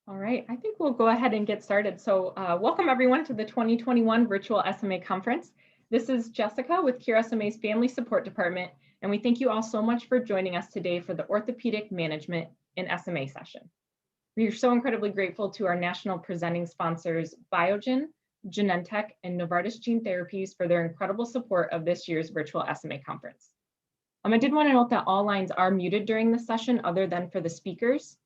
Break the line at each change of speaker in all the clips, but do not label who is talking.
All right, I think we'll go ahead and get started. So welcome everyone to the 2021 Virtual SMA Conference. This is Jessica with Cure SMA's Family Support Department, and we thank you all so much for joining us today for the Orthopedic Management in SMA session. We are so incredibly grateful to our national presenting sponsors, Biogen, Genentech, and Novartis Gene Therapies for their incredible support of this year's Virtual SMA Conference. I did want to note that all lines are muted during this session other than for the speakers.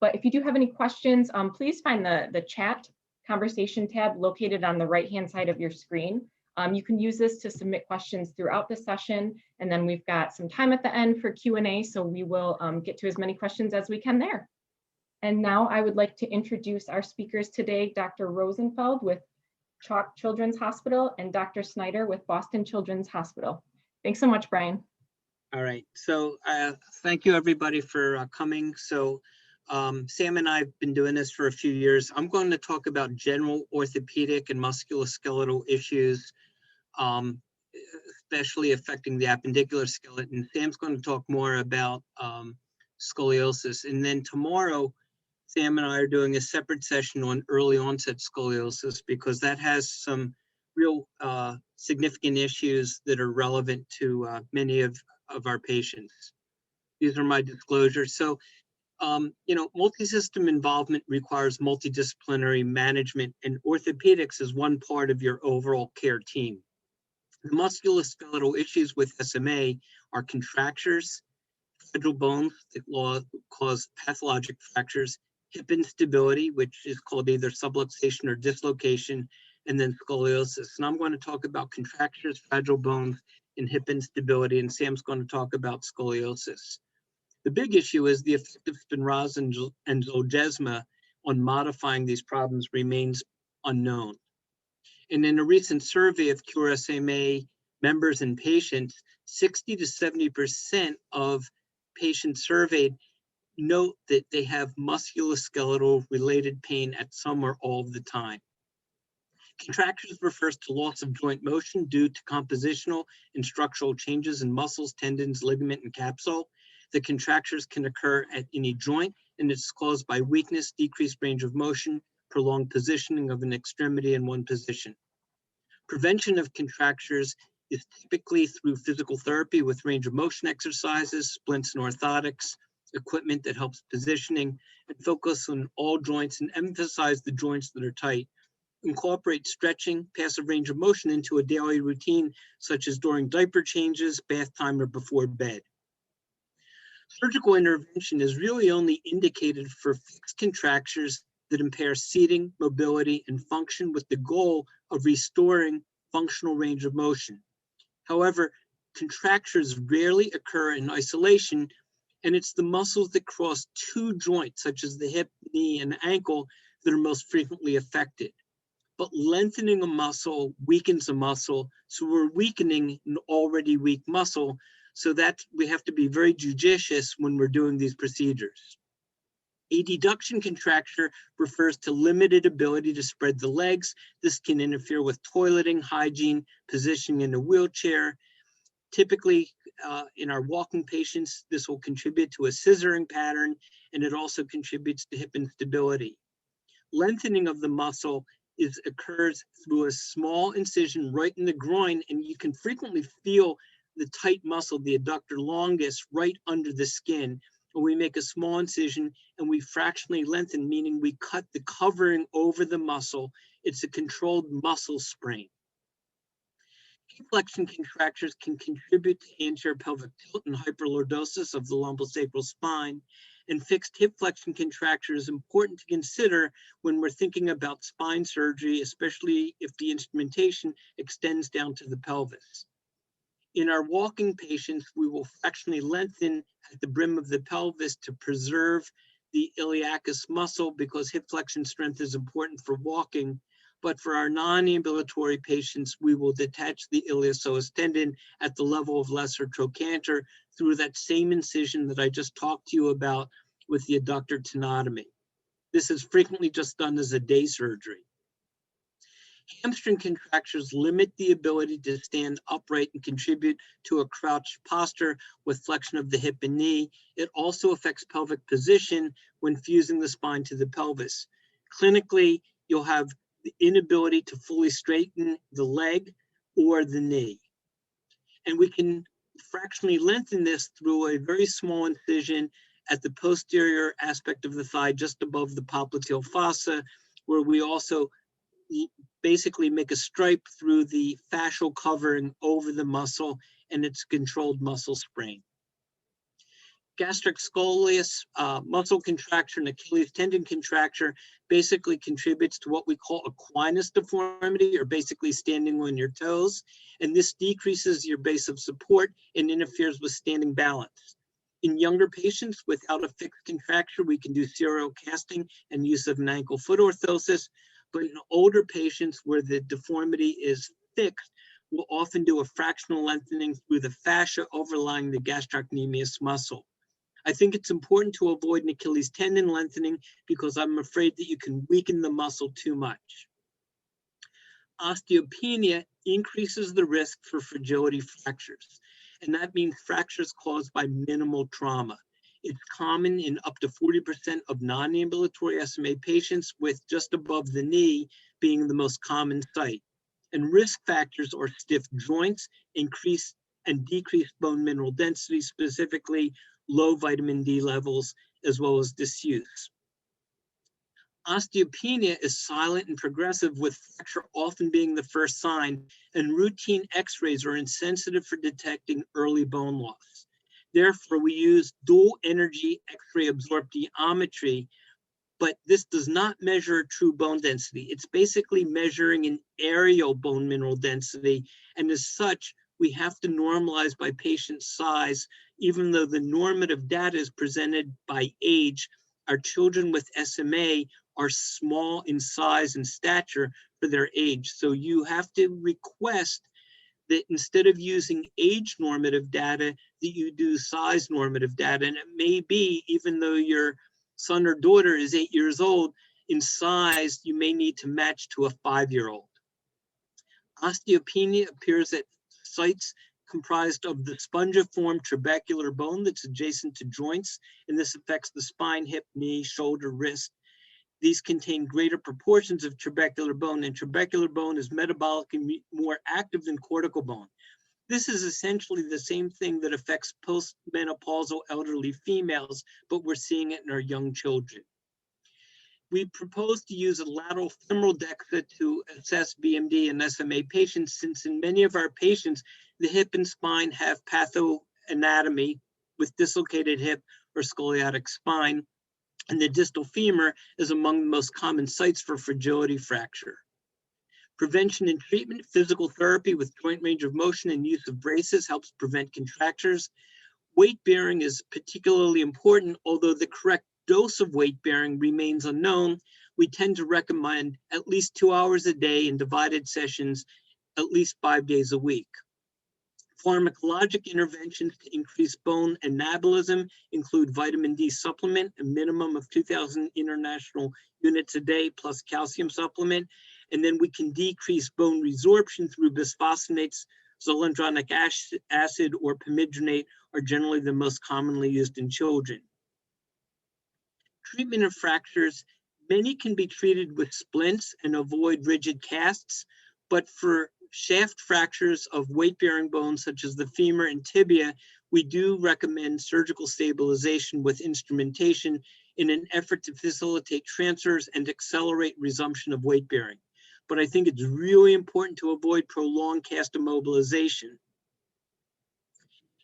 But if you do have any questions, please find the chat conversation tab located on the right-hand side of your screen. You can use this to submit questions throughout the session, and then we've got some time at the end for Q&A, so we will get to as many questions as we can there. And now I would like to introduce our speakers today, Dr. Rosenfeld with Chalk Children's Hospital and Dr. Snyder with Boston Children's Hospital. Thanks so much, Brian.
All right, so thank you everybody for coming. So Sam and I have been doing this for a few years. I'm going to talk about general orthopedic and musculoskeletal issues, especially affecting the appendicular skeleton. Sam's going to talk more about scoliosis. And then tomorrow, Sam and I are doing a separate session on early onset scoliosis because that has some real significant issues that are relevant to many of our patients. These are my disclosures. So, multi-system involvement requires multidisciplinary management, and orthopedics is one part of your overall care team. The musculoskeletal issues with SMA are contractures, fragile bones that cause pathologic fractures, hip instability, which is called either subluxation or dislocation, and then scoliosis. And I'm going to talk about contractures, fragile bones, and hip instability, and Sam's going to talk about scoliosis. The big issue is the effect of Spinraza and Zolgensma on modifying these problems remains unknown. And in a recent survey of Cure SMA members and patients, 60 to 70% of patients surveyed note that they have musculoskeletal related pain at some or all of the time. Contractures refers to loss of joint motion due to compositional and structural changes in muscles, tendons, ligament, and capsule. The contractures can occur at any joint, and it's caused by weakness, decreased range of motion, prolonged positioning of an extremity in one position. Prevention of contractures is typically through physical therapy with range of motion exercises, splints and orthotics, equipment that helps positioning, and focus on all joints and emphasize the joints that are tight. Incorporate stretching, passive range of motion into a daily routine, such as during diaper changes, bath time, or before bed. Surgical intervention is really only indicated for fixed contractures that impair seating, mobility, and function with the goal of restoring functional range of motion. However, contractures rarely occur in isolation, and it's the muscles that cross two joints, such as the hip, knee, and ankle, that are most frequently affected. But lengthening a muscle weakens a muscle, so we're weakening an already weak muscle, so that we have to be very judicious when we're doing these procedures. A deduction contracture refers to limited ability to spread the legs. This can interfere with toileting, hygiene, positioning in a wheelchair. Typically, in our walking patients, this will contribute to a scissoring pattern, and it also contributes to hip instability. Lengthening of the muscle occurs through a small incision right in the groin, and you can frequently feel the tight muscle, the adductor longus, right under the skin. And we make a small incision and we fractionally lengthen, meaning we cut the covering over the muscle. It's a controlled muscle sprain. Hip flexion contractures can contribute to anterior pelvic tilt and hyperlordosis of the lumbosacral spine. And fixed hip flexion contracture is important to consider when we're thinking about spine surgery, especially if the instrumentation extends down to the pelvis. In our walking patients, we will fractionally lengthen at the brim of the pelvis to preserve the iliacus muscle because hip flexion strength is important for walking. But for our non-ambulatory patients, we will detach the iliopsoas tendon at the level of lesser trochanter through that same incision that I just talked to you about with the adductor tenotomy. This is frequently just done as a day surgery. Hamstring contractures limit the ability to stand upright and contribute to a crouched posture with flexion of the hip and knee. It also affects pelvic position when fusing the spine to the pelvis. Clinically, you'll have the inability to fully straighten the leg or the knee. And we can fractionally lengthen this through a very small incision at the posterior aspect of the thigh, just above the popliteal fossa, where we also basically make a stripe through the fascial covering over the muscle, and it's controlled muscle sprain. Gastric scoliosis, muscle contracture, and Achilles tendon contracture basically contributes to what we call equinus deformity, or basically standing on your toes. And this decreases your base of support and interferes with standing balance. In younger patients without a fixed contracture, we can do serial casting and use of an ankle foot orthosis. But in older patients where the deformity is fixed, we'll often do a fractional lengthening through the fascia overlying the gastrocnemius muscle. I think it's important to avoid an Achilles tendon lengthening because I'm afraid that you can weaken the muscle too much. Osteopenia increases the risk for fragility fractures, and that means fractures caused by minimal trauma. It's common in up to 40% of non-ambulatory SMA patients, with just above the knee being the most common site. And risk factors are stiff joints, increased and decreased bone mineral density, specifically low vitamin D levels, as well as disuse. Osteopenia is silent and progressive, with fracture often being the first sign, and routine x-rays are insensitive for detecting early bone loss. Therefore, we use dual energy x-ray absorptiometry, but this does not measure true bone density. It's basically measuring an aerial bone mineral density, and as such, we have to normalize by patient size. Even though the normative data is presented by age, our children with SMA are small in size and stature for their age. So you have to request that instead of using age normative data, that you do size normative data. And it may be, even though your son or daughter is 8 years old, in size, you may need to match to a 5-year-old. Osteopenia appears at sites comprised of the spongiform trabecular bone that's adjacent to joints, and this affects the spine, hip, knee, shoulder, wrist. These contain greater proportions of trabecular bone, and trabecular bone is metabolically more active than cortical bone. This is essentially the same thing that affects postmenopausal elderly females, but we're seeing it in our young children. We propose to use a lateral femoral DEXA to assess BMD in SMA patients, since in many of our patients, the hip and spine have pathoanatomy with dislocated hip or scoliotic spine, and the distal femur is among the most common sites for fragility fracture. Prevention and treatment, physical therapy with joint range of motion and use of braces helps prevent contractures. Weight bearing is particularly important, although the correct dose of weight bearing remains unknown. We tend to recommend at least 2 hours a day in divided sessions, at least 5 days a week. Pharmacologic interventions to increase bone anabolism include vitamin D supplement, a minimum of 2,000 international units a day, plus calcium supplement. And then we can decrease bone resorption through bisphosphonates. Zoledronic acid or pamidronate are generally the most commonly used in children. Treatment of fractures, many can be treated with splints and avoid rigid casts, but for shaft fractures of weight-bearing bones such as the femur and tibia, we do recommend surgical stabilization with instrumentation in an effort to facilitate transfers and accelerate resumption of weight bearing. But I think it's really important to avoid prolonged cast immobilization.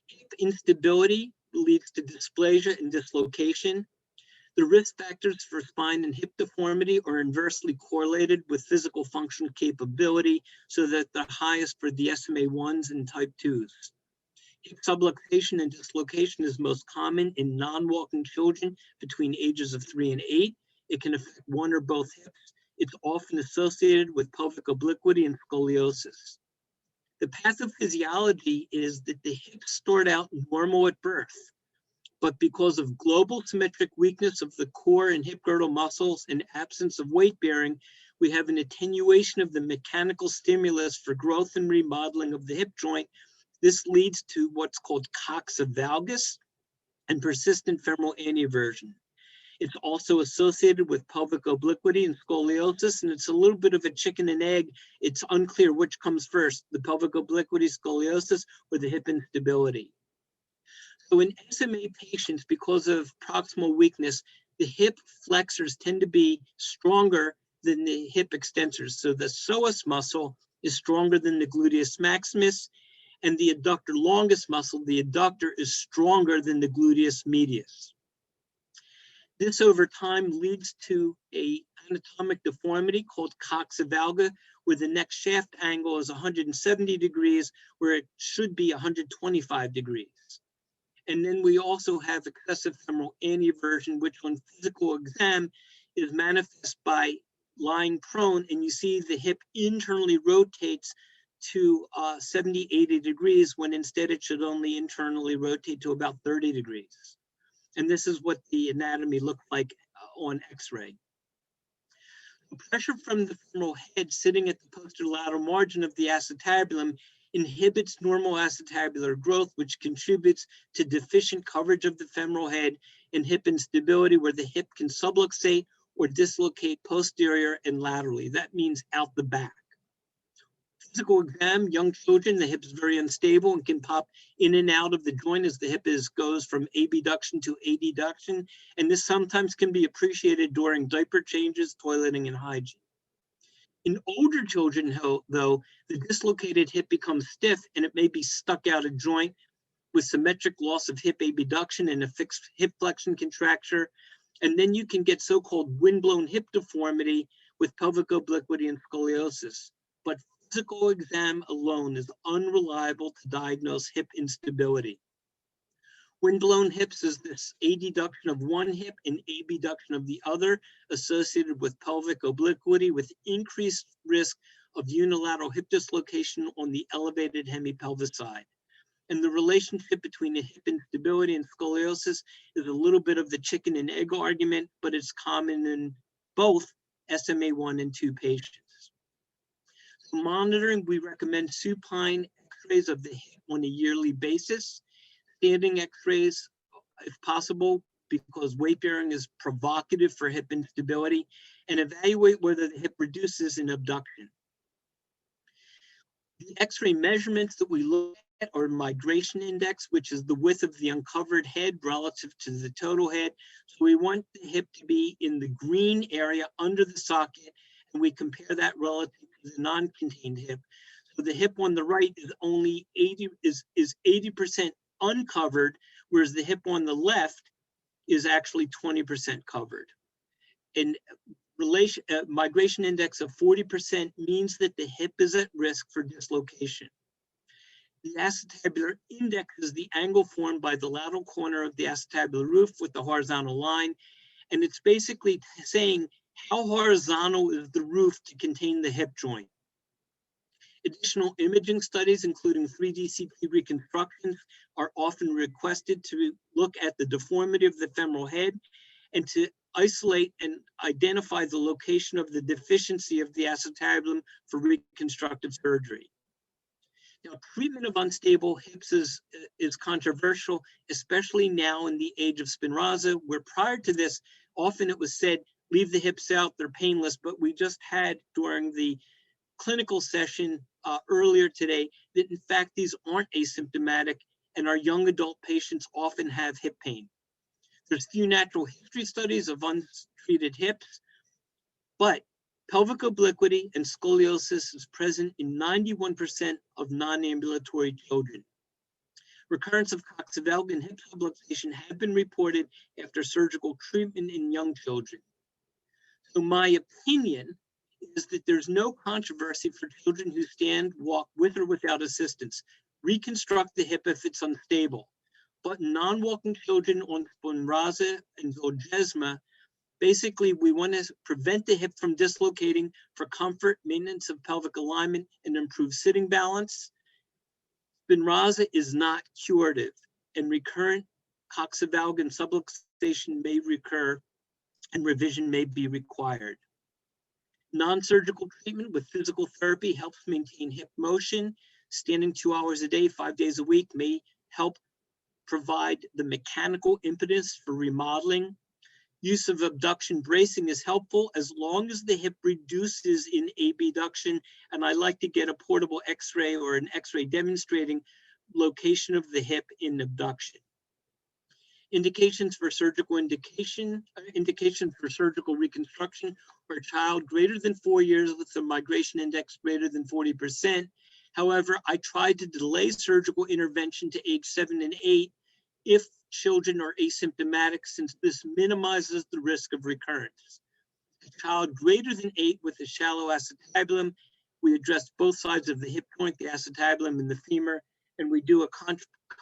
Hip instability leads to dysplasia and dislocation. The risk factors for spine and hip deformity are inversely correlated with physical functional capability, so that they're highest for the SMA1s and type 2s. Hip subluxation and dislocation is most common in non-walking children between ages of 3 and 8. It can affect one or both hips. It's often associated with pelvic obliquity and scoliosis. The pathophysiology is that the hips start out normal at birth, but because of global symmetric weakness of the core and hip girdle muscles and absence of weight bearing, we have an attenuation of the mechanical stimulus for growth and remodeling of the hip joint. This leads to what's called coxa valgus and persistent femoral anteversion. It's also associated with pelvic obliquity and scoliosis, and it's a little bit of a chicken and egg. It's unclear which comes first, the pelvic obliquity, scoliosis, or the hip instability. So in SMA patients, because of proximal weakness, the hip flexors tend to be stronger than the hip extensors. So the psoas muscle is stronger than the gluteus maximus, and the adductor longus muscle, the adductor, is stronger than the gluteus medius. This over time leads to an anatomic deformity called coxa valga, where the neck shaft angle is 170 degrees, where it should be 125 degrees. And then we also have excessive femoral anteversion, which on physical exam is manifest by lying prone, and you see the hip internally rotates to 70, 80 degrees, when instead it should only internally rotate to about 30 degrees. And this is what the anatomy looked like on X-ray. Pressure from the femoral head sitting at the posterolateral margin of the acetabulum inhibits normal acetabular growth, which contributes to deficient coverage of the femoral head and hip instability, where the hip can subluxate or dislocate posterior and laterally. That means out the back. Physical exam, young children, the hip is very unstable and can pop in and out of the joint as the hip goes from abduction to adduction. And this sometimes can be appreciated during diaper changes, toileting, and hygiene. In older children, though, the dislocated hip becomes stiff and it may be stuck out of joint with symmetric loss of hip abduction and a fixed hip flexion contracture. And then you can get so-called windblown hip deformity with pelvic obliquity and scoliosis. But physical exam alone is unreliable to diagnose hip instability. Windblown hips is this adduction of one hip and abduction of the other, associated with pelvic obliquity with increased risk of unilateral hip dislocation on the elevated hemipelvis side. And the relationship between the hip instability and scoliosis is a little bit of the chicken and egg argument, but it's common in both SMA 1 and 2 patients. For monitoring, we recommend supine x-rays of the hip on a yearly basis. Standing x-rays, if possible, because weight bearing is provocative for hip instability, and evaluate whether the hip reduces in abduction. The x-ray measurements that we look at are migration index, which is the width of the uncovered head relative to the total head. So we want the hip to be in the green area under the socket, and we compare that relative to the non-contained hip. So the hip on the right is only 80% uncovered, whereas the hip on the left is actually 20% covered. And migration index of 40% means that the hip is at risk for dislocation. The acetabular index is the angle formed by the lateral corner of the acetabular roof with the horizontal line. And it's basically saying how horizontal is the roof to contain the hip joint. Additional imaging studies, including 3D CT reconstructions, are often requested to look at the deformity of the femoral head and to isolate and identify the location of the deficiency of the acetabulum for reconstructive surgery. Now, treatment of unstable hips is controversial, especially now in the age of Spinraza, where prior to this, often it was said, leave the hips out, they're painless, but we just had during the clinical session earlier today that in fact these aren't asymptomatic, and our young adult patients often have hip pain. There's few natural history studies of untreated hips, but pelvic obliquity and scoliosis is present in 91% of non-ambulatory children. Recurrence of coxa valga and hip subluxation have been reported after surgical treatment in young children. So my opinion is that there's no controversy for children who stand, walk with or without assistance. Reconstruct the hip if it's unstable. But non-walking children on Spinraza and Zolgensma, basically we want to prevent the hip from dislocating for comfort, maintenance of pelvic alignment, and improved sitting balance. Spinraza is not curative, and recurrent coxa valga and subluxation may recur, and revision may be required. Non-surgical treatment with physical therapy helps maintain hip motion. Standing 2 hours a day, 5 days a week may help provide the mechanical impetus for remodeling. Use of abduction bracing is helpful as long as the hip reduces in abduction, and I like to get a portable x-ray or an x-ray demonstrating location of the hip in abduction. Indications for surgical indications for surgical reconstruction for a child greater than 4 years with a migration index greater than 40%. However, I tried to delay surgical intervention to age 7 and 8 if children are asymptomatic, since this minimizes the risk of recurrence. A child greater than 8 with a shallow acetabulum, we address both sides of the hip joint, the acetabulum and the femur, and we do a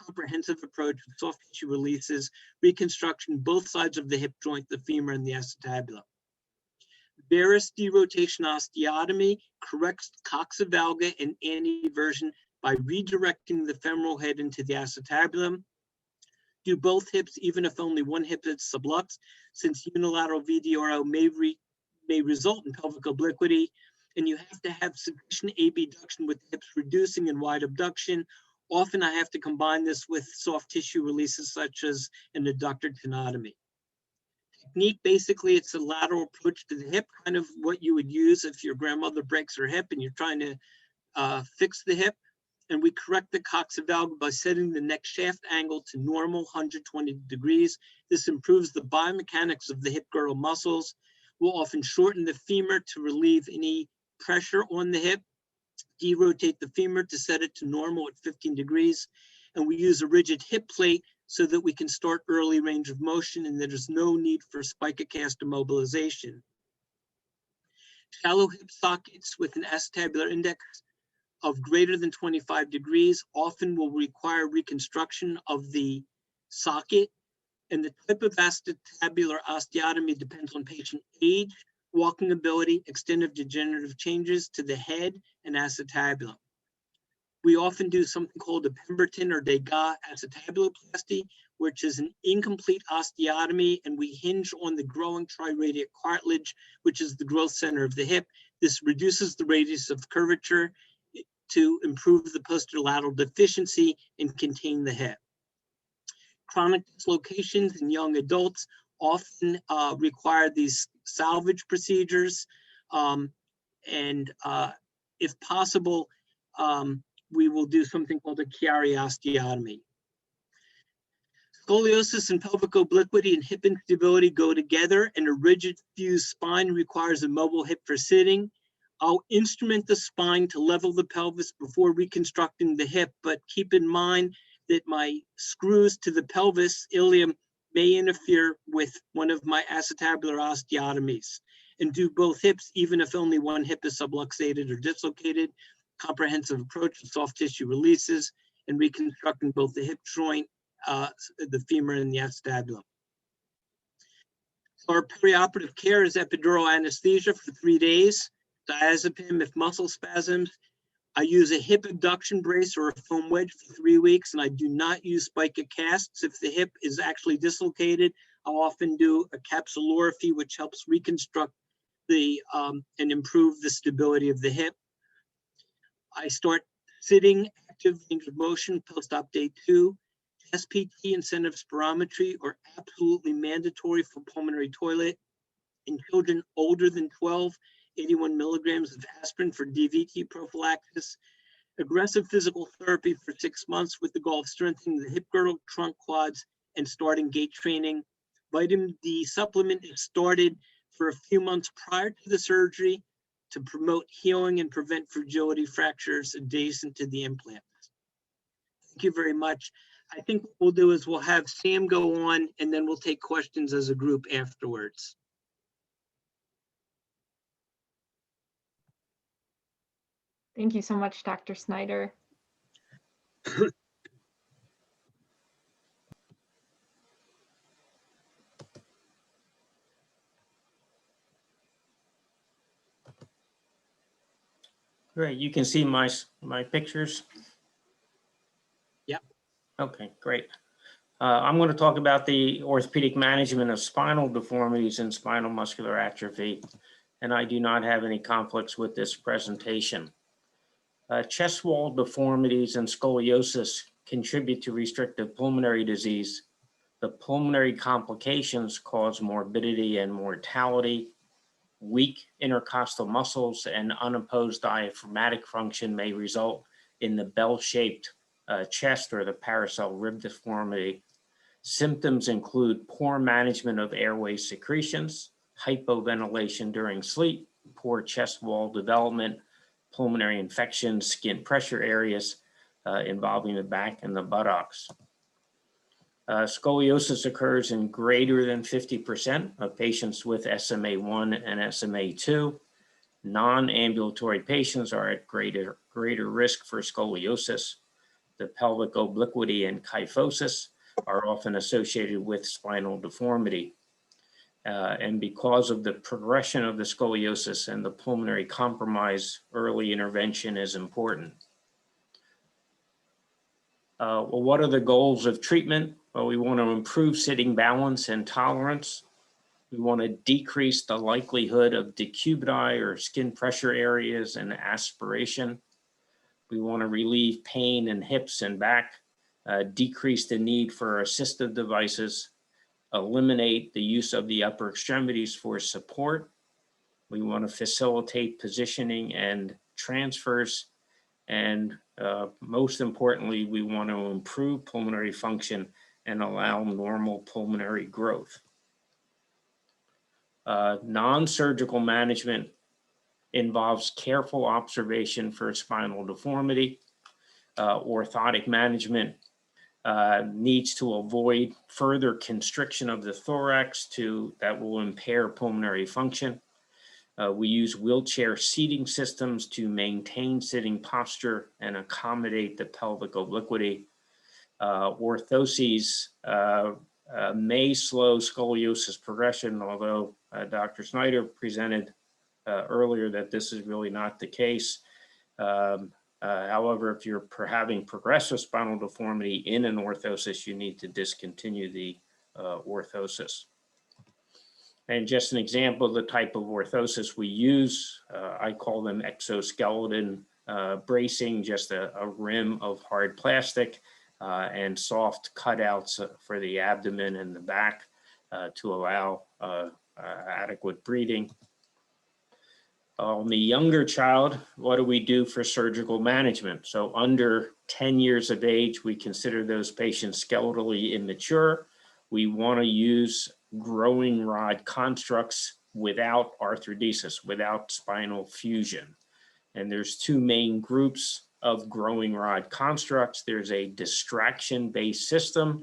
comprehensive approach with soft tissue releases, reconstruction, both sides of the hip joint, the femur and the acetabulum. Varus DeRotation osteotomy corrects coxa-valga and anteversion by redirecting the femoral head into the acetabulum. Do both hips, even if only one hip is sublux, since unilateral VDRO may result in pelvic obliquity, and you have to have sufficient abduction with the hips reducing and wide abduction. Often I have to combine this with soft tissue releases such as an adductor tenotomy. Technique, basically, it's a lateral approach to the hip, kind of what you would use if your grandmother breaks her hip and you're trying to fix the hip. And we correct the coxa-valga by setting the neck shaft angle to normal 120 degrees. This improves the biomechanics of the hip girdle muscles. We'll often shorten the femur to relieve any pressure on the hip, derotate the femur to set it to normal at 15 degrees. And we use a rigid hip plate so that we can start early range of motion and there's no need for spica-cast immobilization. Shallow hip sockets with an acetabular index of greater than 25 degrees often will require reconstruction of the socket, and the type of acetabular osteotomy depends on patient age, walking ability, extent of degenerative changes to the head and acetabulum. We often do something called a Pemberton or Degas acetabuloplasty, which is an incomplete osteotomy, and we hinge on the growing triradiate cartilage, which is the growth center of the hip. This reduces the radius of curvature to improve the posterolateral deficiency and contain the hip. Chronic dislocations in young adults often require these salvage procedures, and if possible, we will do something called a Chiari osteotomy. Scoliosis and pelvic obliquity and hip instability go together, and a rigid fused spine requires a mobile hip for sitting. I'll instrument the spine to level the pelvis before reconstructing the hip, but keep in mind that my screws to the pelvis ilium may interfere with one of my acetabular osteotomies, and do both hips even if only one hip is subluxated or dislocated. Comprehensive approach with soft tissue releases and reconstructing both the hip joint, the femur and the acetabulum. Our perioperative care is epidural anesthesia for 3 days. Diazepam if muscle spasms. I use a hip abduction brace or a foam wedge for 3 weeks, and I do not use spica casts. If the hip is actually dislocated, I'll often do a capsulorrhaphy, which helps reconstruct the and improve the stability of the hip. I start sitting active range of motion post-op day 2. SPT and center spirometry are absolutely mandatory for pulmonary toilet. In children older than 12, 81 milligrams of aspirin for DVT prophylaxis. Aggressive physical therapy for 6 months with the goal of strengthening the hip girdle, trunk, quads, and starting gait training. Vitamin D supplement is started for a few months prior to the surgery to promote healing and prevent fragility fractures adjacent to the implants. Thank you very much. I think what we'll do is we'll have Sam go on, and then we'll take questions as a group afterwards.
Thank you so much, Dr. Snyder.
Great, you can see my pictures?
Yep.
Okay, great. I'm going to talk about the orthopedic management of spinal deformities and spinal muscular atrophy. and I do not have any conflicts with this presentation. Chest wall deformities and scoliosis contribute to restrictive pulmonary disease. The pulmonary complications cause morbidity and mortality. Weak intercostal muscles and unopposed diaphragmatic function may result in the bell-shaped chest or the paracel rib deformity. Symptoms include poor management of airway secretions, hypoventilation during sleep, poor chest wall development, pulmonary infections, skin pressure areas involving the back and the buttocks. Scoliosis occurs in greater than 50% of patients with SMA1 and SMA2. Non-ambulatory patients are at greater risk for scoliosis. The pelvic obliquity and kyphosis are often associated with spinal deformity. And because of the progression of the scoliosis and the pulmonary compromise, early intervention is important. Well, what are the goals of treatment? Well, we want to improve sitting balance and tolerance. We want to decrease the likelihood of decubiti or skin pressure areas and aspiration. We want to relieve pain in hips and back, decrease the need for assistive devices, eliminate the use of the upper extremities for support. We want to facilitate positioning and transfers. And most importantly, we want to improve pulmonary function and allow normal pulmonary growth. Non-surgical management involves careful observation for spinal deformity. Orthotic management needs to avoid further constriction of the thorax that will impair pulmonary function. We use wheelchair seating systems to maintain sitting posture and accommodate the pelvic obliquity. Orthoses may slow scoliosis progression, although Dr. Snyder presented earlier that this is really not the case. However, if you're having progressive spinal deformity in an orthosis, you need to discontinue the orthosis. And just an example of the type of orthosis we use, I call them exoskeleton bracing, just a rim of hard plastic and soft cutouts for the abdomen and the back to allow adequate breathing. On the younger child, what do we do for surgical management? So under 10 years of age, we consider those patients skeletally immature. We want to use growing rod constructs without arthrodesis, without spinal fusion. And there's two main groups of growing rod constructs. There's a distraction-based system,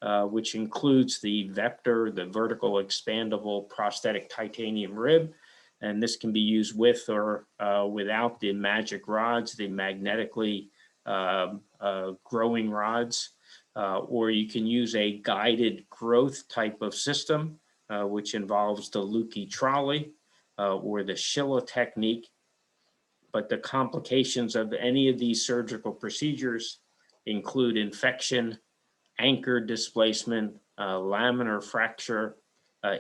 which includes the Vector, the vertical expandable prosthetic titanium rib. And this can be used with or without the magic rods, the magnetically growing rods. Or you can use a guided growth type of system, which involves the Lukey trolley or the Schilla technique. But the complications of any of these surgical procedures include infection, anchor displacement, laminar fracture,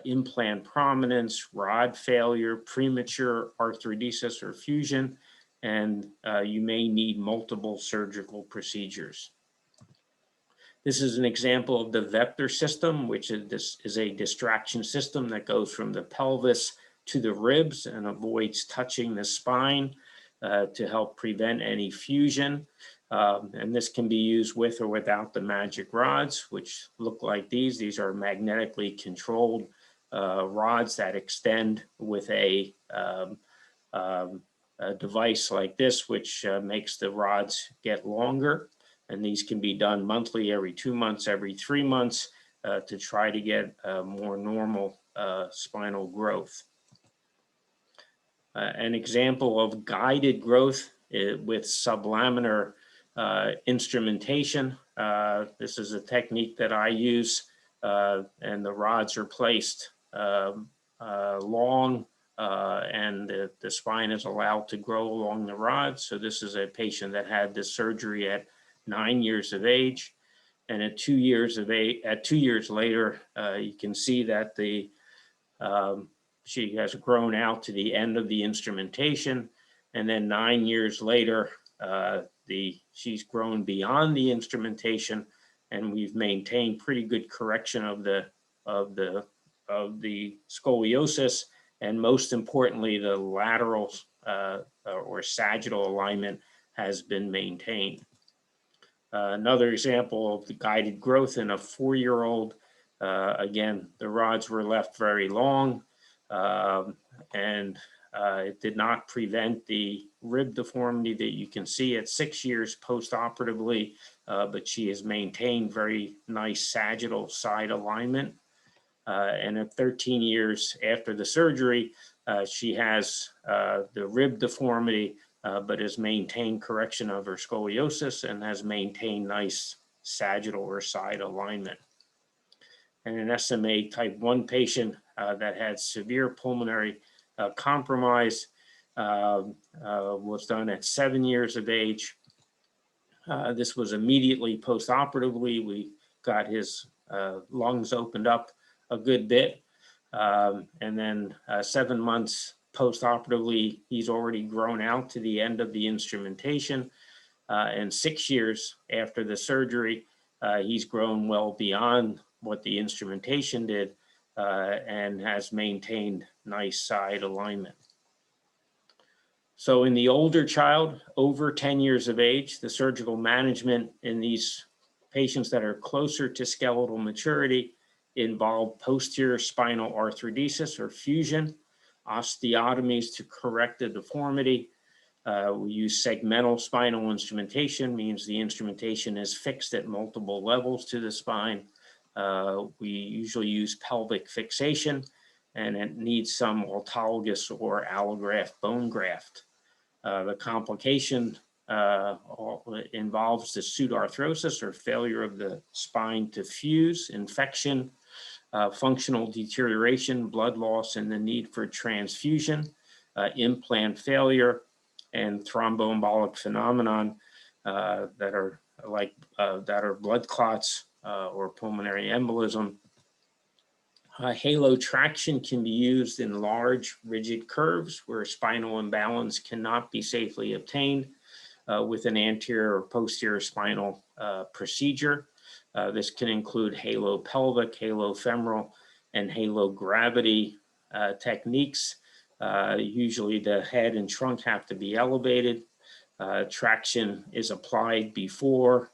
implant prominence, rod failure, premature arthrodesis or fusion, and you may need multiple surgical procedures. This is an example of the Vector system, which is a distraction system that goes from the pelvis to the ribs and avoids touching the spine to help prevent any fusion. And this can be used with or without the magic rods, which look like these. These are magnetically controlled rods that extend with a device like this, which makes the rods get longer. And these can be done monthly, every 2 months, every 3 months to try to get more normal spinal growth. An example of guided growth with sublaminar instrumentation. This is a technique that I use, and the rods are placed long, and the spine is allowed to grow along the rods. So this is a patient that had this surgery at 9 years of age, and at 2 years later, you can see that the she has grown out to the end of the instrumentation, and then 9 years later, she's grown beyond the instrumentation, and we've maintained pretty good correction of the scoliosis, and most importantly, the lateral or sagittal alignment has been maintained. Another example of the guided growth in a 4-year-old. Again, the rods were left very long, and it did not prevent the rib deformity that you can see at 6 years post-operatively, but she has maintained very nice sagittal side alignment. And at 13 years after the surgery, she has the rib deformity, but has maintained correction of her scoliosis and has maintained nice sagittal or side alignment. And an SMA type 1 patient that had severe pulmonary compromise was done at 7 years of age. This was immediately post-operatively. We got his lungs opened up a good bit. And then 7 months post-operatively, he's already grown out to the end of the instrumentation. And 6 years after the surgery, he's grown well beyond what the instrumentation did and has maintained nice side alignment. So in the older child, over 10 years of age, the surgical management in these patients that are closer to skeletal maturity involve posterior spinal arthrodesis or fusion, osteotomies to correct the deformity. We use segmental spinal instrumentation, means the instrumentation is fixed at multiple levels to the spine. We usually use pelvic fixation, and it needs some autologous or allograft bone graft. The complication involves the pseudarthrosis or failure of the spine to fuse, infection, functional deterioration, blood loss, and the need for transfusion, implant failure, and thromboembolic phenomenon that are blood clots or pulmonary embolism. Halo traction can be used in large rigid curves where spinal imbalance cannot be safely obtained with an anterior or posterior spinal procedure. This can include halo pelvic, halo femoral, and halo gravity techniques. Usually the head and trunk have to be elevated. Traction is applied before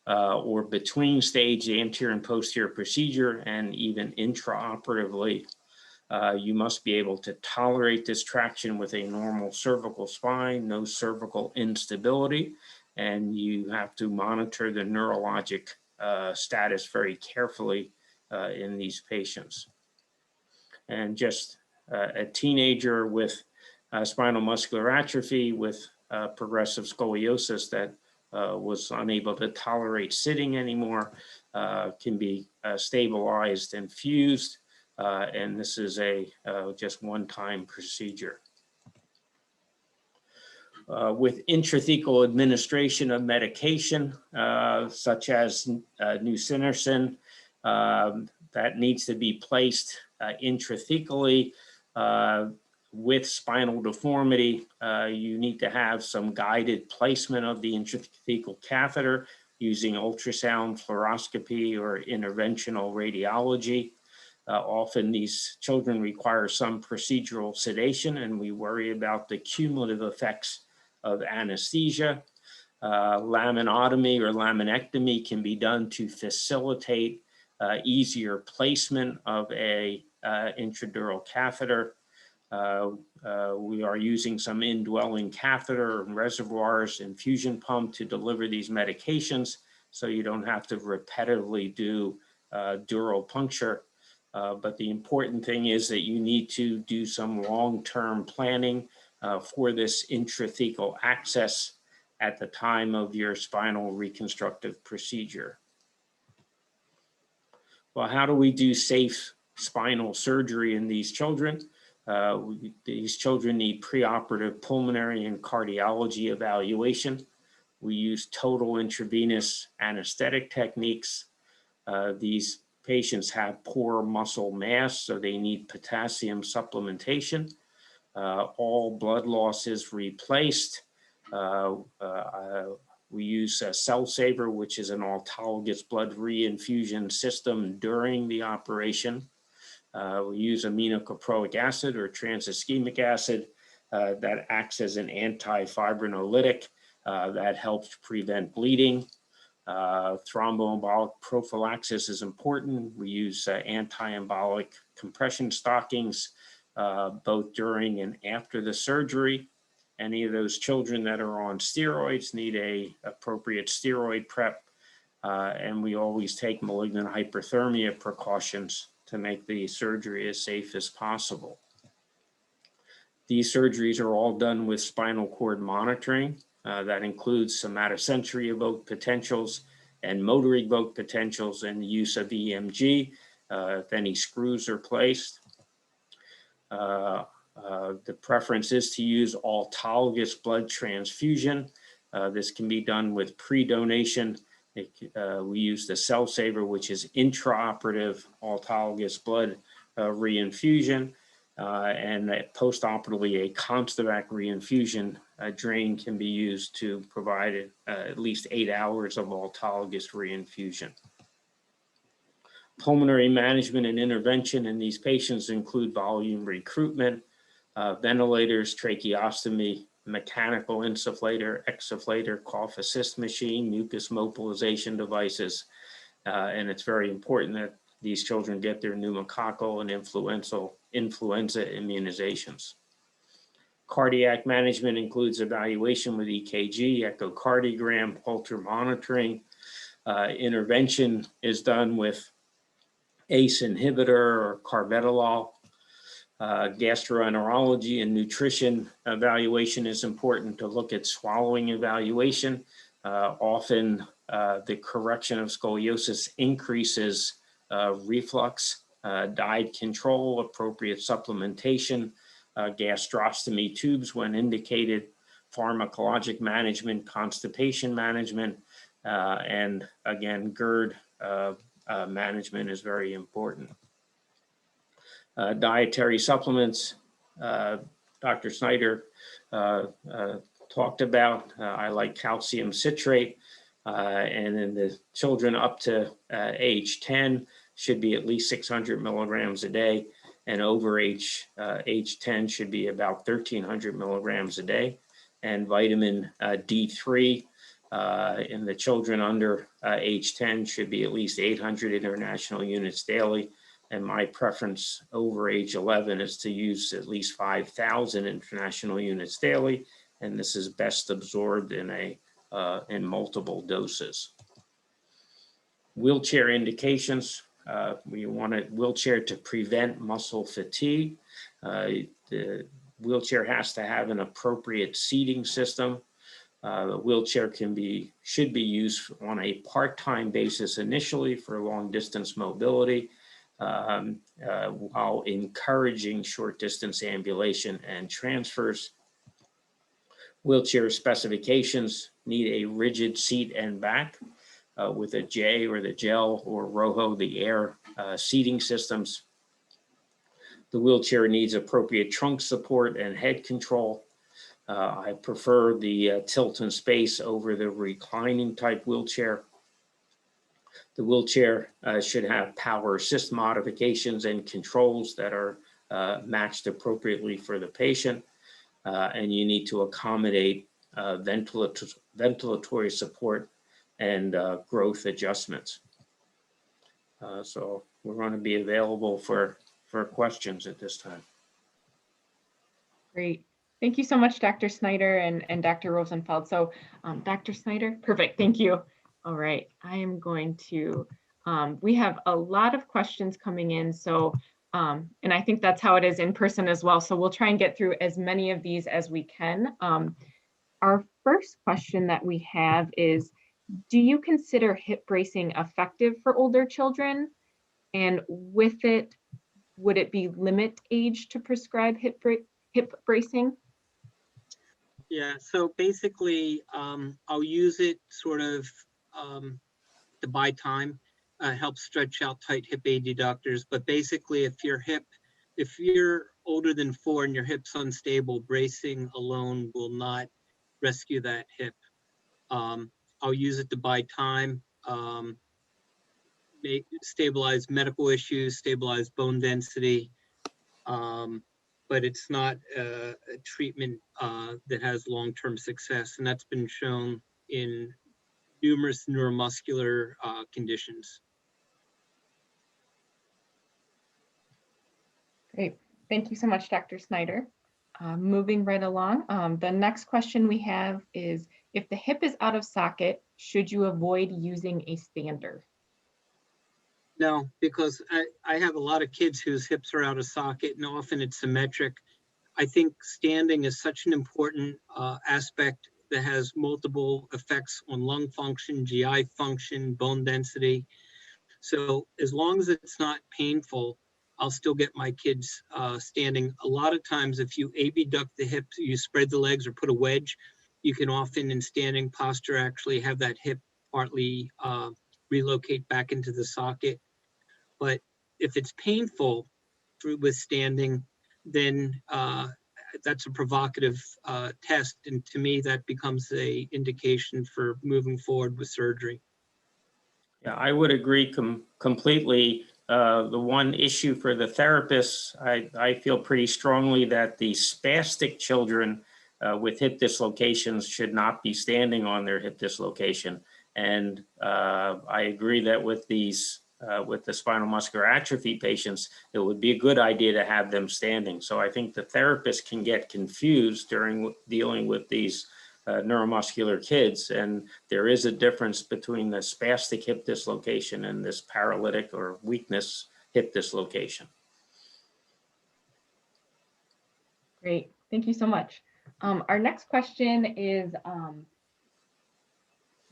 or between stage anterior and posterior procedure, and even intraoperatively. You must be able to tolerate this traction with a normal cervical spine, no cervical instability, and you have to monitor the neurologic status very carefully in these patients. And just a teenager with spinal muscular atrophy with progressive scoliosis that was unable to tolerate sitting anymore can be stabilized and fused, and this is a just one-time procedure. With intrathecal administration of medication, such as nusinersen, that needs to be placed intrathecally with spinal deformity. You need to have some guided placement of the intrathecal catheter using ultrasound, fluoroscopy, or interventional radiology. Often these children require some procedural sedation, and we worry about the cumulative effects of anesthesia. Laminotomy or laminectomy can be done to facilitate easier placement of a intradural catheter. We are using some indwelling catheter and reservoirs, infusion pump to deliver these medications, so you don't have to repetitively do dural puncture. But the important thing is that you need to do some long-term planning for this intrathecal access at the time of your spinal reconstructive procedure. Well, how do we do safe spinal surgery in these children? These children need preoperative pulmonary and cardiology evaluation. We use total intravenous anesthetic techniques. These patients have poor muscle mass, so they need potassium supplementation. All blood loss is replaced. We use a Cell Saver, which is an autologous blood reinfusion system during the operation. We use aminocaproic acid or transischemic acid that acts as an antifibrinolytic that helps prevent bleeding. Thromboembolic prophylaxis is important. We use anti-embolic compression stockings both during and after the surgery. Any of those children that are on steroids need a appropriate steroid prep. And we always take malignant hyperthermia precautions to make the surgery as safe as possible. These surgeries are all done with spinal cord monitoring. That includes somatosensory evoked potentials and motor evoked potentials and the use of EMG if any screws are placed. The preference is to use autologous blood transfusion. This can be done with pre-donation. We use the Cell Saver, which is intraoperative autologous blood reinfusion. And post-operatively, a Constavac reinfusion drain can be used to provide at least 8 hours of autologous reinfusion. Pulmonary management and intervention in these patients include volume recruitment, ventilators, tracheostomy, mechanical insufflator, exsufflator, cough assist machine, mucus mobilization devices. And it's very important that these children get their pneumococcal and influenza immunizations. Cardiac management includes evaluation with EKG, echocardiogram, Holter monitoring. Intervention is done with ACE inhibitor or carvedilol. Gastroenterology and nutrition evaluation is important to look at swallowing evaluation. Often the correction of scoliosis increases reflux, diet control, appropriate supplementation, gastrostomy tubes when indicated, pharmacologic management, constipation management, and again, GERD management is very important. Dietary supplements, Dr. Snyder talked about. I like calcium citrate, and in the children up to age 10 should be at least 600 milligrams a day, and over age 10 should be about 1,300 milligrams a day. And vitamin D3 in the children under age 10 should be at least 800 international units daily. And my preference over age 11 is to use at least 5,000 international units daily. And this is best absorbed in multiple doses. Wheelchair indications. We want a wheelchair to prevent muscle fatigue. The wheelchair has to have an appropriate seating system. The wheelchair should be used on a part-time basis initially for long distance mobility, while encouraging short distance ambulation and transfers. Wheelchair specifications need a rigid seat and back with a J or the gel or Rojo, the air seating systems. The wheelchair needs appropriate trunk support and head control. I prefer the tilt and space over the reclining type wheelchair. The wheelchair should have power assist modifications and controls that are matched appropriately for the patient. And you need to accommodate ventilatory support and growth adjustments. So we're going to be available for questions at this time.
Great. Thank you so much, Dr. Snyder and Dr. Rosenfeld. So Dr. Snyder, perfect, thank you. All right, I am going to, we have a lot of questions coming in. So, and I think that's how it is in person as well. So we'll try and get through as many of these as we can. Our first question that we have is, do you consider hip bracing effective for older children? And with it, would it be limit age to prescribe hip bracing?
Yeah, so basically, I'll use it sort of to buy time. help stretch out tight hip adductors. But basically, if you're older than 4 and your hip's unstable, bracing alone will not rescue that hip. I'll use it to buy time, stabilize medical issues, stabilize bone density, but it's not a treatment that has long-term success, and that's been shown in numerous neuromuscular conditions.
Great. Thank you so much, Dr. Snyder. Moving right along, the next question we have is, if the hip is out of socket, should you avoid using a stander?
No, because I have a lot of kids whose hips are out of socket, and often it's symmetric. I think standing is such an important aspect that has multiple effects on lung function, GI function, bone density. So as long as it's not painful, I'll still get my kids standing. A lot of times, if you abduct the hips, you spread the legs or put a wedge, you can often in standing posture actually have that hip partly relocate back into the socket. But if it's painful with standing, then that's a provocative test. And to me, that becomes an indication for moving forward with surgery.
Yeah, I would agree completely. The one issue for the therapists, I feel pretty strongly that the spastic children with hip dislocations should not be standing on their hip dislocation. And I agree that with these, with the spinal muscular atrophy patients, it would be a good idea to have them standing. So I think the therapist can get confused during dealing with these neuromuscular kids, and there is a difference between the spastic hip dislocation and this paralytic or weakness hip dislocation.
Great, thank you so much. Our next question is,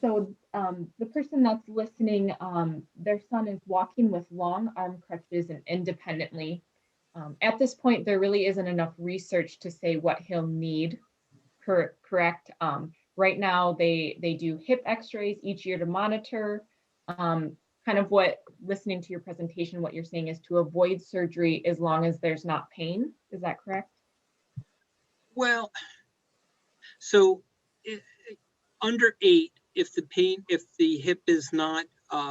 the person that's listening, their son is walking with long arm crutches and independently. At this point, there really isn't enough research to say what he'll need. Correct. Right now, they do hip x-rays each year to monitor. Kind of what, listening to your presentation, what you're saying is to avoid surgery as long as there's not pain. Is that correct?
Well, so under 8, if the hip is not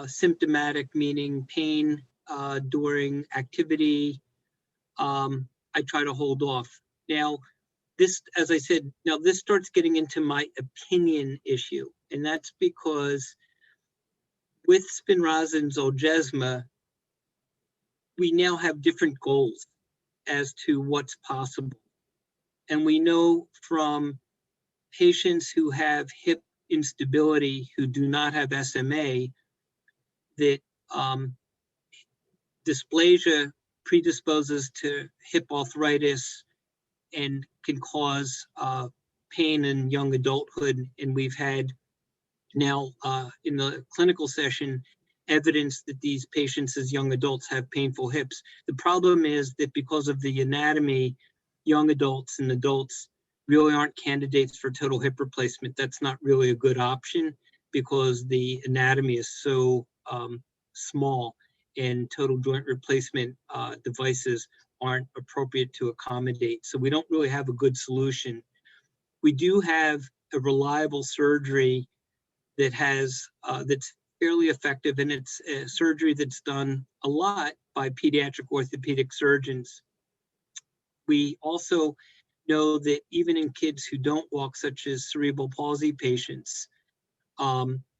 symptomatic, meaning pain during activity, I try to hold off. Now, this, as I said, now this starts getting into my opinion issue, and that's because with Spinraza and Zolgensma, we now have different goals as to what's possible. And we know from patients who have hip instability who do not have SMA that dysplasia predisposes to hip arthritis and can cause pain in young adulthood. And we've had now in the clinical session evidence that these patients as young adults have painful hips. The problem is that because of the anatomy, young adults and adults really aren't candidates for total hip replacement. That's not really a good option because the anatomy is so small, and total joint replacement devices aren't appropriate to accommodate. So we don't really have a good solution. We do have a reliable surgery that has that's fairly effective, and it's a surgery that's done a lot by pediatric orthopedic surgeons. We also know that even in kids who don't walk, such as cerebral palsy patients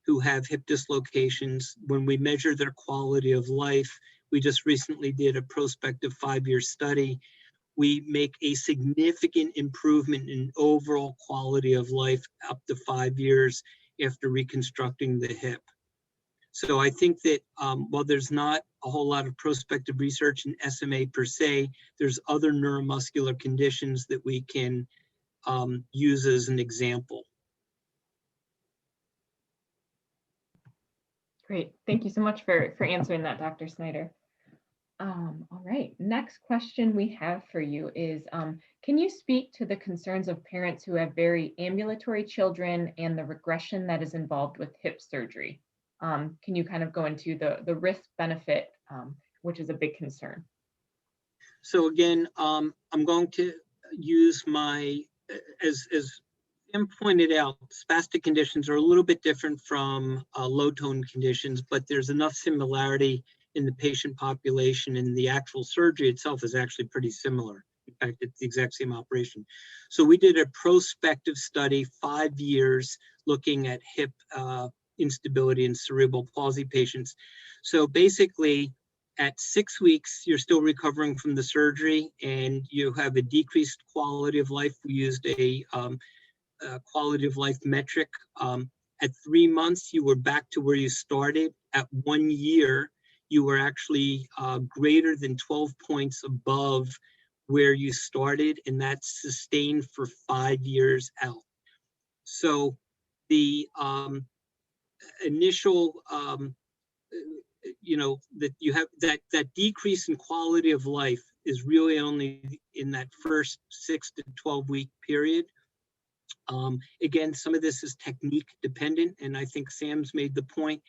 who have hip dislocations, when we measure their quality of life, we just recently did a prospective 5-year study, we make a significant improvement in overall quality of life up to 5 years after reconstructing the hip. So I think that while there's not a whole lot of prospective research in SMA per se, there's other neuromuscular conditions that we can use as an example.
Great, thank you so much for answering that, Dr. Snyder. All right, next question we have for you is, can you speak to the concerns of parents who have very ambulatory children and the regression that is involved with hip surgery? Can you kind of go into the risk benefit, which is a big concern?
So again, I'm going to use my, as Sam pointed out, spastic conditions are a little bit different from low tone conditions, but there's enough similarity in the patient population, and the actual surgery itself is actually pretty similar. In fact, it's the exact same operation. So we did a prospective study, 5 years, looking at hip instability in cerebral palsy patients. So basically, at 6 weeks, you're still recovering from the surgery and you have a decreased quality of life. We used a quality of life metric. At 3 months, you were back to where you started. At 1 year, you were actually greater than 12 points above where you started, and that's sustained for 5 years out. So the initial that you have that decrease in quality of life is really only in that first 6 to 12 week period. Again, some of this is technique dependent, and I think Sam's made the point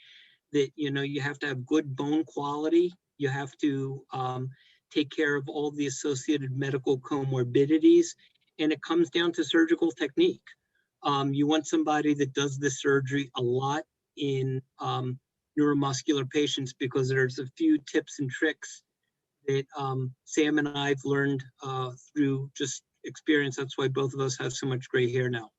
that you have to have good bone quality. You have to take care of all the associated medical comorbidities, and it comes down to surgical technique. You want somebody that does this surgery a lot in neuromuscular patients, because there's a few tips and tricks that Sam and I've learned through just experience. That's why both of us have so much gray hair now.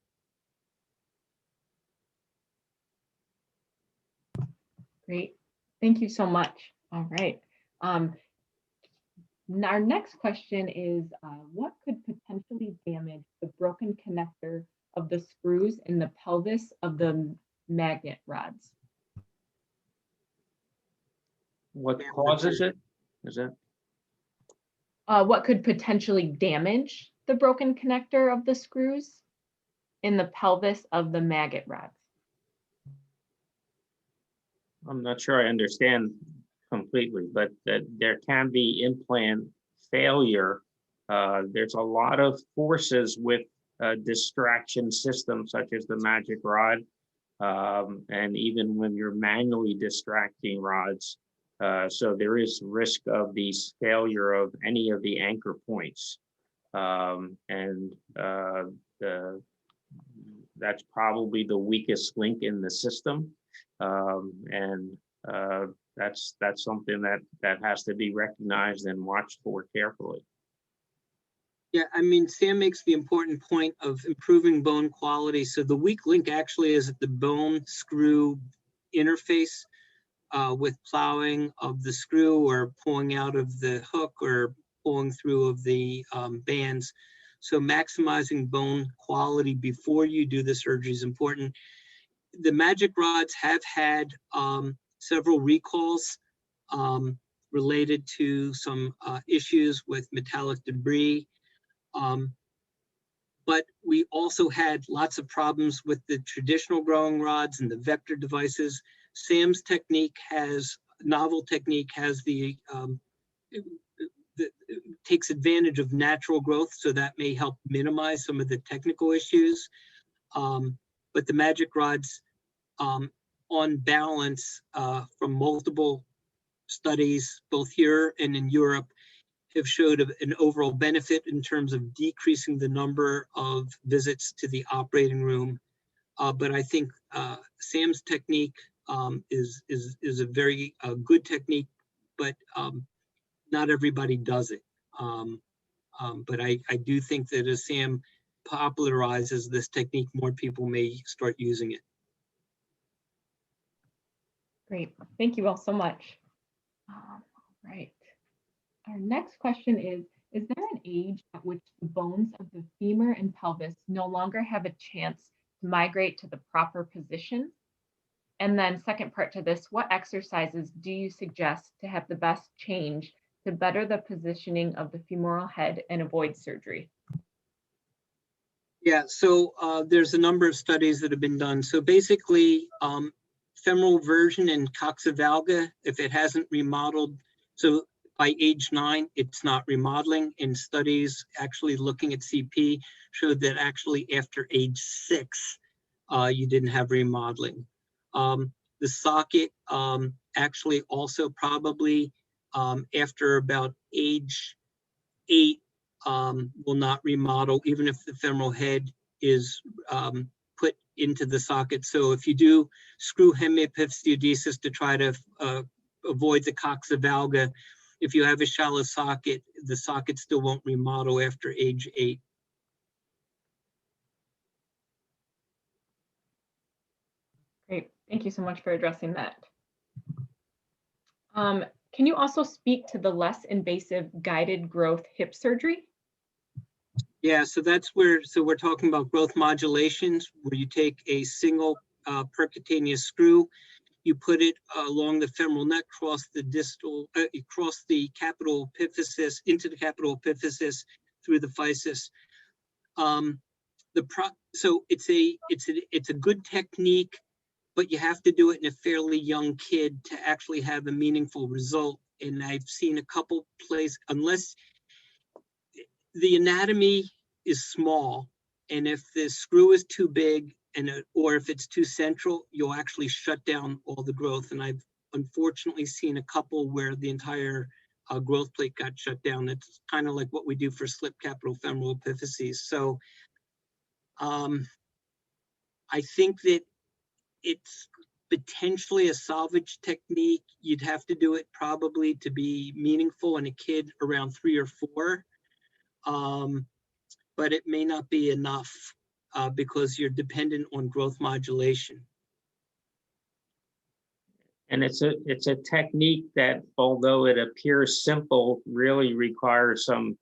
Great. Thank you so much. All right. Our next question is, what could potentially damage the broken connector of the screws in the pelvis of the magnet rods?
What causes it? Is that?
What could potentially damage the broken connector of the screws in the pelvis of the maggot rods?
I'm not sure I understand completely, but that there can be implant failure. There's a lot of forces with distraction systems such as the magic rod, and even when you're manually distracting rods. So there is risk of these failure of any of the anchor points. That's probably the weakest link in the system. That's something that has to be recognized and watched for carefully.
Yeah, I mean, Sam makes the important point of improving bone quality. So the weak link actually is at the bone screw interface with plowing of the screw or pulling out of the hook or pulling through of the bands. So maximizing bone quality before you do the surgery is important. The magic rods have had several recalls related to some issues with metallic debris. But we also had lots of problems with the traditional growing rods and the vector devices. Sam's technique has, novel technique has takes advantage of natural growth, so that may help minimize some of the technical issues. But the magic rods, on balance, from multiple studies, both here and in Europe, have showed an overall benefit in terms of decreasing the number of visits to the operating room. But I think Sam's technique is a very good technique, but not everybody does it. But I do think that as Sam popularizes this technique, more people may start using it.
Great. Thank you all so much. Right. Our next question is there an age at which the bones of the femur and pelvis no longer have a chance to migrate to the proper position? And then second part to this, what exercises do you suggest to have the best change to better the positioning of the femoral head and avoid surgery?
Yeah, so there's a number of studies that have been done. So basically, femoral version and coxavalga, if it hasn't remodeled, so by age 9, it's not remodeling. And studies actually looking at CP showed that actually after age 6, you didn't have remodeling. The socket actually also probably after about age 8 will not remodel, even if the femoral head is put into the socket. So if you do screw hemiepiphysiodesis to try to avoid the coxa-valga, if you have a shallow socket, the socket still won't remodel after age 8.
Great. Thank you so much for addressing that. Can you also speak to the less invasive guided growth hip surgery?
Yeah, so that's where, so we're talking about growth modulations, where you take a single percutaneous screw, you put it along the femoral neck, cross the distal, across the capital epiphysis, into the capital epiphysis through the physis. So it's a good technique, but you have to do it in a fairly young kid to actually have a meaningful result. And I've seen a couple places, unless the anatomy is small, and if the screw is too big or if it's too central, you'll actually shut down all the growth. And I've unfortunately seen a couple where the entire growth plate got shut down. It's kind of like what we do for slip capital femoral epiphyses. So I think that it's potentially a salvage technique. You'd have to do it probably to be meaningful in a kid around 3 or 4. But it may not be enough because you're dependent on growth modulation.
And it's a technique that, although it appears simple, really requires some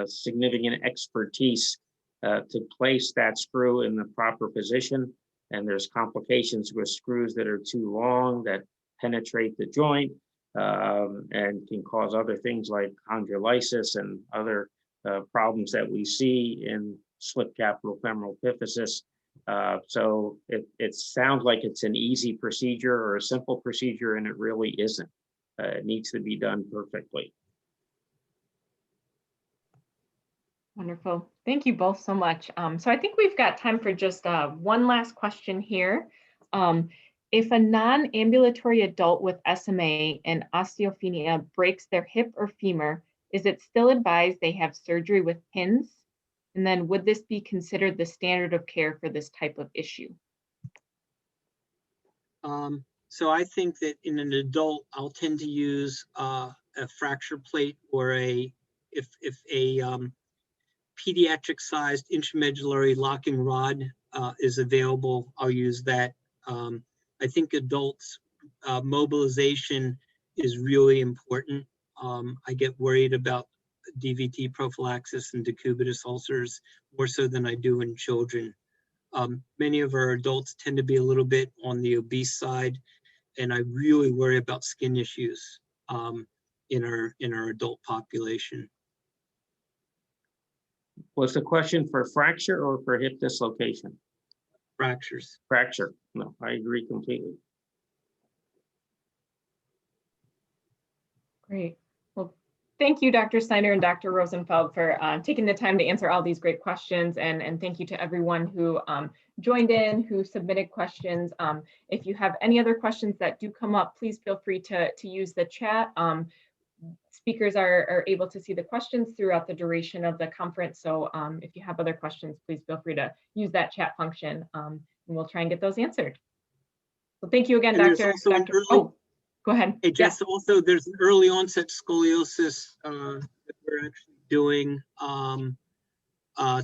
significant expertise to place that screw in the proper position. And there's complications with screws that are too long that penetrate the joint and can cause other things like chondrolysis and other problems that we see in slip capital femoral epiphysis. So it sounds like it's an easy procedure or a simple procedure, and it really isn't. It needs to be done perfectly.
Wonderful. Thank you both so much. So I think we've got time for just one last question here. If a non-ambulatory adult with SMA and osteopenia breaks their hip or femur, is it still advised they have surgery with pins? And then would this be considered the standard of care for this type of issue?
So I think that in an adult, I'll tend to use a fracture plate or if a pediatric sized intramedullary locking rod is available, I'll use that. I think adults mobilization is really important. I get worried about DVT prophylaxis and decubitus ulcers more so than I do in children. Many of our adults tend to be a little bit on the obese side, and I really worry about skin issues in our adult population.
Was the question for fracture or for hip dislocation?
Fractures.
Fracture. No, I agree completely.
Great. Well, thank you, Dr. Snyder and Dr. Rosenfeld, for taking the time to answer all these great questions. And thank you to everyone who joined in, who submitted questions. If you have any other questions that do come up, please feel free to use the chat. Speakers are able to see the questions throughout the duration of the conference. So if you have other questions, please feel free to use that chat function and we'll try and get those answered. So thank you again, Dr. Oh, go ahead.
Hey, Jess, yeah. Also there's an early onset scoliosis that we're actually doing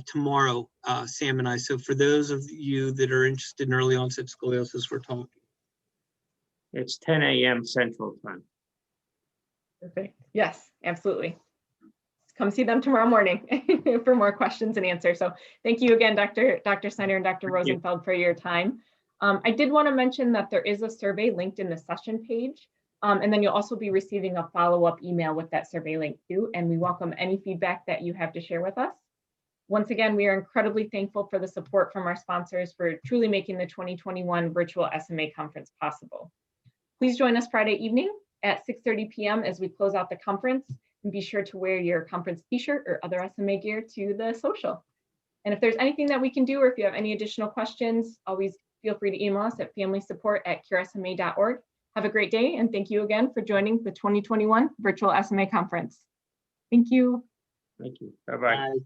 tomorrow, Sam and I. So for those of you that are interested in early onset scoliosis, we're talking.
It's 10 a.m. Central Time.
Perfect. Yes, absolutely. Come see them tomorrow morning for more questions and answers. So thank you again, Dr. Snyder and Dr. Rosenfeld for your time. I did want to mention that there is a survey linked in the session page, and then you'll also be receiving a follow-up email with that survey link too, and we welcome any feedback that you have to share with us. Once again, we are incredibly thankful for the support from our sponsors for truly making the 2021 virtual SMA conference possible. Please join us Friday evening at 6:30 p.m. as we close out the conference, and be sure to wear your conference t-shirt or other SMA gear to the social. And if there's anything that we can do, or if you have any additional questions, always feel free to email us at familysupport@curesma.org. Have a great day, and thank you again for joining the 2021 Virtual SMA Conference. Thank you.
Thank you. Bye-bye.
Bye.